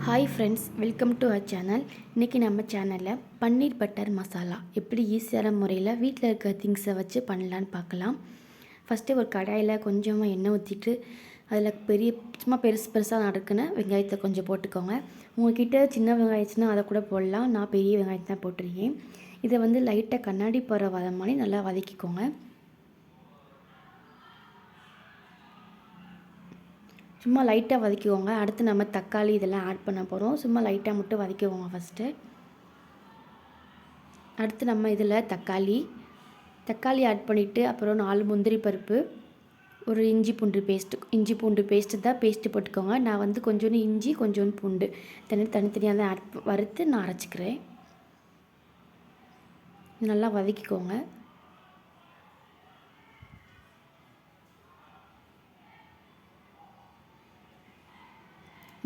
Hi friends, welcome to our channel. இன்றைக்கி நம்ம சேனலில் பன்னீர் பட்டர் மசாலா எப்படி ஈஸியான முறையில் வீட்டில் இருக்க திங்ஸை வச்சு பண்ணலான்னு பார்க்கலாம். ஃபஸ்ட்டு ஒரு கடாயில் கொஞ்சமாக எண்ணெய் ஊற்றிட்டு அதில் சும்மா பெருசாக நறுக்குன வெங்காயத்தை கொஞ்சம் போட்டுக்கோங்க. உங்கள்கிட்ட சின்ன வெங்காயச்சுன்னா அதை கூட போடலாம். நான் பெரிய வெங்காயத்தை தான் போட்டிருக்கேன். இதை வந்து லைட்டாக கண்ணாடி போகிற வதம் மாதிரி நல்லா வதக்கிக்கோங்க. சும்மா லைட்டாக வதக்கிக்கோங்க. அடுத்து நம்ம தக்காளி இதெல்லாம் ஆட் பண்ண போகிறோம். சும்மா லைட்டாக மட்டும் வதக்கிக்கோங்க ஃபஸ்ட்டு. அடுத்து நம்ம இதில் தக்காளி ஆட் பண்ணிவிட்டு அப்புறம் 4 முந்திரி பருப்பு, ஒரு இஞ்சி பூண்டு பேஸ்ட்டு தான் பேஸ்ட்டு போட்டுக்கோங்க. நான் வந்து கொஞ்சோண்டு இஞ்சி கொஞ்சோண்டு பூண்டு தனித்தனியாக தான் வறுத்து நான் அரைச்சிக்கிறேன். நல்லா வதக்கிக்கோங்க.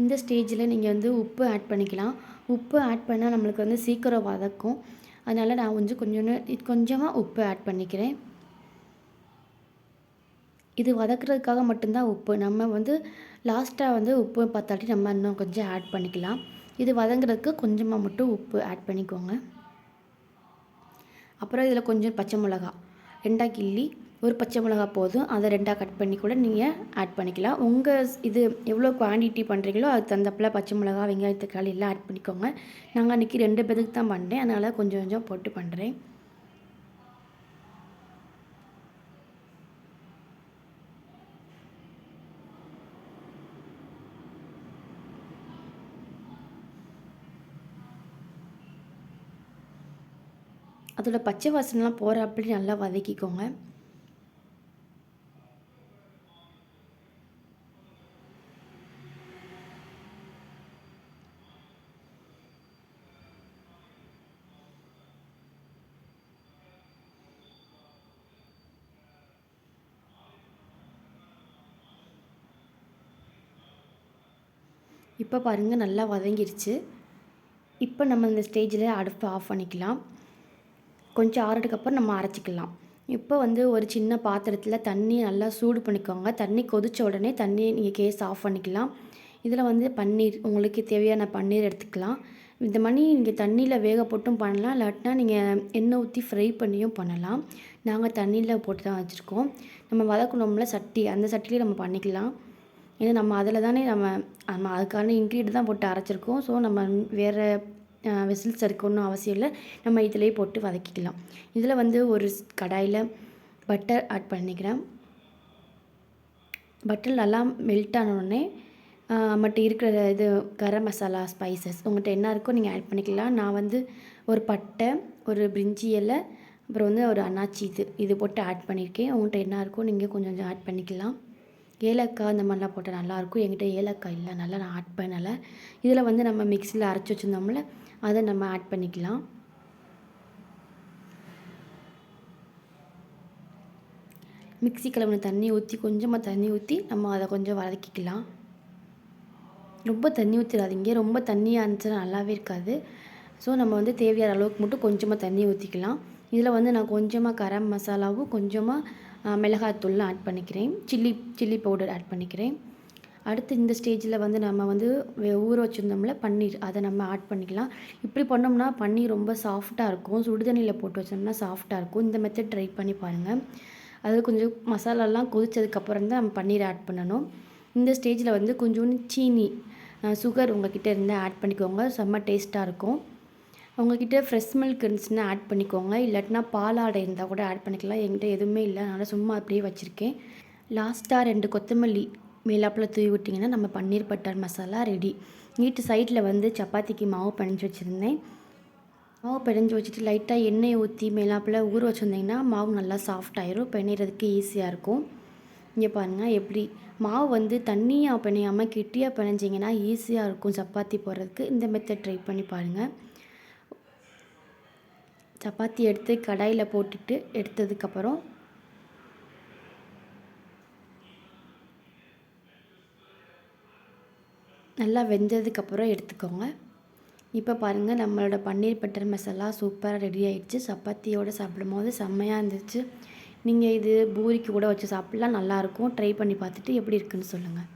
இந்த ஸ்டேஜில் நீங்கள் வந்து உப்பு ஆட் பண்ணிக்கலாம். உப்பு ஆட் பண்ணால் நம்மளுக்கு வந்து சீக்கிரம் வதக்கும். அதனால் நான் கொஞ்சமாக உப்பு ஆட் பண்ணிக்கிறேன். இது வதக்குறதுக்காக மட்டும்தான் உப்பு. நம்ம வந்து லாஸ்ட்டாக வந்து உப்பு பார்த்தாட்டி நம்ம இன்னும் கொஞ்சம் ஆட் பண்ணிக்கலாம். இது வதங்குறதுக்கு கொஞ்சமாக மட்டும் உப்பு ஆட் பண்ணிக்கோங்க. அப்புறம் இதில் கொஞ்சம் பச்சை மிளகா 2 கிள்ளி, ஒரு பச்சை மிளகா போதும். அதை 2 கட் பண்ணி கூட நீங்கள் ஆட் பண்ணிக்கலாம். இது எவ்வளோ குவான்டிட்டி பண்ணுறீங்களோ அதுக்கு தகுந்தப்பில் பச்சை மிளகா, வெங்காயம், தக்காளி எல்லாம் ஆட் பண்ணிக்கோங்க. நாங்கள் அன்றைக்கி 2 பேருக்கு தான் பண்ணுறேன், அதனால் கொஞ்சம் கொஞ்சம் போட்டு பண்ணுறேன். அதோட பச்சை வாசனைலாம் போகிற அப்படி நல்லா வதக்கிக்கோங்க. இப்போ பாருங்கள், நல்லா வதங்கிருச்சு. இப்போ நம்ம இந்த ஸ்டேஜில் அடுப்பை ஆஃப் பண்ணிக்கலாம். கொஞ்சம் ஆறதுக்கப்புறம் நம்ம அரைச்சிக்கலாம். இப்போ வந்து ஒரு சின்ன பாத்திரத்தில் தண்ணி நல்லா சூடு பண்ணிக்கோங்க. தண்ணி கொதித்த உடனே நீங்கள் கேஸ் ஆஃப் பண்ணிக்கலாம். இதில் வந்து பன்னீர், உங்களுக்கு தேவையான பன்னீர் எடுத்துக்கலாம். இந்த மாதிரி நீங்கள் தண்ணியில் வேக போட்டும் பண்ணலாம், இல்லாட்டினா நீங்கள் எண்ணெய் ஊற்றி ஃப்ரை பண்ணியும் பண்ணலாம். நாங்கள் தண்ணியில் போட்டு தான் வச்சுருக்கோம். நம்ம வதக்கணும்ல சட்டி, அந்த சட்டிலே நம்ம பண்ணிக்கலாம். ஏன்னா நம்ம அதில் தானே நம்ம அதுக்கான இன்க்ரீடியன்ட் தான் போட்டு அரைச்சிருக்கோம். ஸோ நம்ம வேறு விசில்ஸ் இருக்கணும்னு அவசியம் இல்லை. நம்ம இதிலே போட்டு வதக்கிக்கலாம். இதில் வந்து ஒரு கடாயில் பட்டர் ஆட் பண்ணிக்கிறேன். பட்டர் நல்லா மெல்ட் ஆனோடனே மட்டும் இருக்கிற இது கரம் மசாலா, ஸ்பைசஸ் உங்கள்கிட்ட என்ன இருக்கோ நீங்கள் ஆட் பண்ணிக்கலாம். நான் வந்து ஒரு பட்டை, ஒரு பிரிஞ்சி இலை, அப்புறம் வந்து ஒரு அன்னாச்சி இது போட்டு ஆட் பண்ணியிருக்கேன். உங்கள்கிட்ட என்ன இருக்கோ நீங்கள் கொஞ்சம் கொஞ்சம் ஆட் பண்ணிக்கலாம். ஏலக்காய் இந்த மாதிரிலாம் போட்டால் நல்லாயிருக்கும். என்கிட்ட ஏலக்காய் இல்லை, நல்லா நான் ஆட் பண்ணலை. இதில் வந்து நம்ம மிக்சியில் அரைச்சி வச்சுருந்தோம்ல, அதை நம்ம ஆட் பண்ணிக்கலாம். மிக்ஸி கலவுன தண்ணி ஊற்றி கொஞ்சமாக தண்ணி ஊற்றி நம்ம அதை கொஞ்சம் வதக்கிக்கலாம். ரொம்ப தண்ணி ஊற்றிடாதீங்க, ரொம்ப தண்ணியாக இருந்துச்சுன்னா நல்லாவே இருக்காது. ஸோ நம்ம வந்து தேவையான அளவுக்கு மட்டும் கொஞ்சமாக தண்ணி ஊற்றிக்கலாம். இதில் வந்து நான் கொஞ்சமாக கரம் மசாலாவும் கொஞ்சமாக மிளகாய்த்தூள்லாம் ஆட் பண்ணிக்கிறேன். சில்லி பவுடர் ஆட் பண்ணிக்கிறேன். அடுத்து இந்த ஸ்டேஜில் வந்து நம்ம வந்து ஊற வச்சுருந்தோம்ல பன்னீர், அதை நம்ம ஆட் பண்ணிக்கலாம். இப்படி பண்ணோம்னா பன்னீர் ரொம்ப சாஃப்டாக இருக்கும். சுடுதண்ணியில் போட்டு வச்சோம்னா சாஃப்டாக இருக்கும். இந்த மெத்தட் ட்ரை பண்ணி பாருங்கள். அது கொஞ்சம் மசாலாலாம் கொதிச்சதுக்கப்புறம் தான் நம்ம பன்னீர் ஆட் பண்ணணும். இந்த ஸ்டேஜில் வந்து கொஞ்சோண்டு சீனி, சுகர் உங்கள்கிட்ட இருந்தால் ஆட் பண்ணிக்கோங்க. செம்ம டேஸ்ட்டாக இருக்கும். உங்கள்கிட்ட ஃப்ரெஷ் மில்க் இருந்துச்சுன்னா ஆட் பண்ணிக்கோங்க, இல்லாட்டினா பாலாடை இருந்தால் கூட ஆட் பண்ணிக்கலாம். என்கிட்ட எதுவுமே இல்லை, அதனால் சும்மா அப்படியே வச்சுருக்கேன். லாஸ்ட்டாக 2 கொத்தமல்லி மேலாப்பில் தூவி விட்டிங்கன்னா நம்ம பன்னீர் பட்டர் மசாலா ரெடி. சைடில் வந்து சப்பாத்திக்கு மாவு பிணைஞ்சி வச்சுருந்தேன். மாவு பிணைஞ்சி வச்சுட்டு லைட்டாக எண்ணெயை ஊற்றி மேலாப்பில் ஊற வச்சுருந்தீங்கன்னா மாவு நல்லா சாஃப்ட் ஆயிரும். பிணையிறதுக்கு ஈஸியாக இருக்கும். இங்கே பாருங்கள், எப்படி மாவு வந்து தண்ணியாக பிணையாமல் கெட்டியாக பிணைஞ்சிங்கன்னா ஈஸியாக இருக்கும் சப்பாத்தி போடுறதுக்கு. இந்த மெத்தட் ட்ரை பண்ணி பாருங்கள். சப்பாத்தி எடுத்து கடாயில் போட்டுட்டு எடுத்ததுக்கப்புறம் நல்லா வெந்ததுக்கப்புறம் எடுத்துக்கோங்க. இப்போ பாருங்கள், நம்மளோட பன்னீர் பட்டர் மசாலா சூப்பராக ரெடி ஆகிடுச்சு. சப்பாத்தியோடு சாப்பிடும்போது செம்மையாக இருந்துச்சு. நீங்கள் இது பூரிக்கு கூட வச்சு சாப்பிட்லாம், நல்லாயிருக்கும். ட்ரை பண்ணி பார்த்துட்டு எப்படி இருக்குன்னு சொல்லுங்கள்.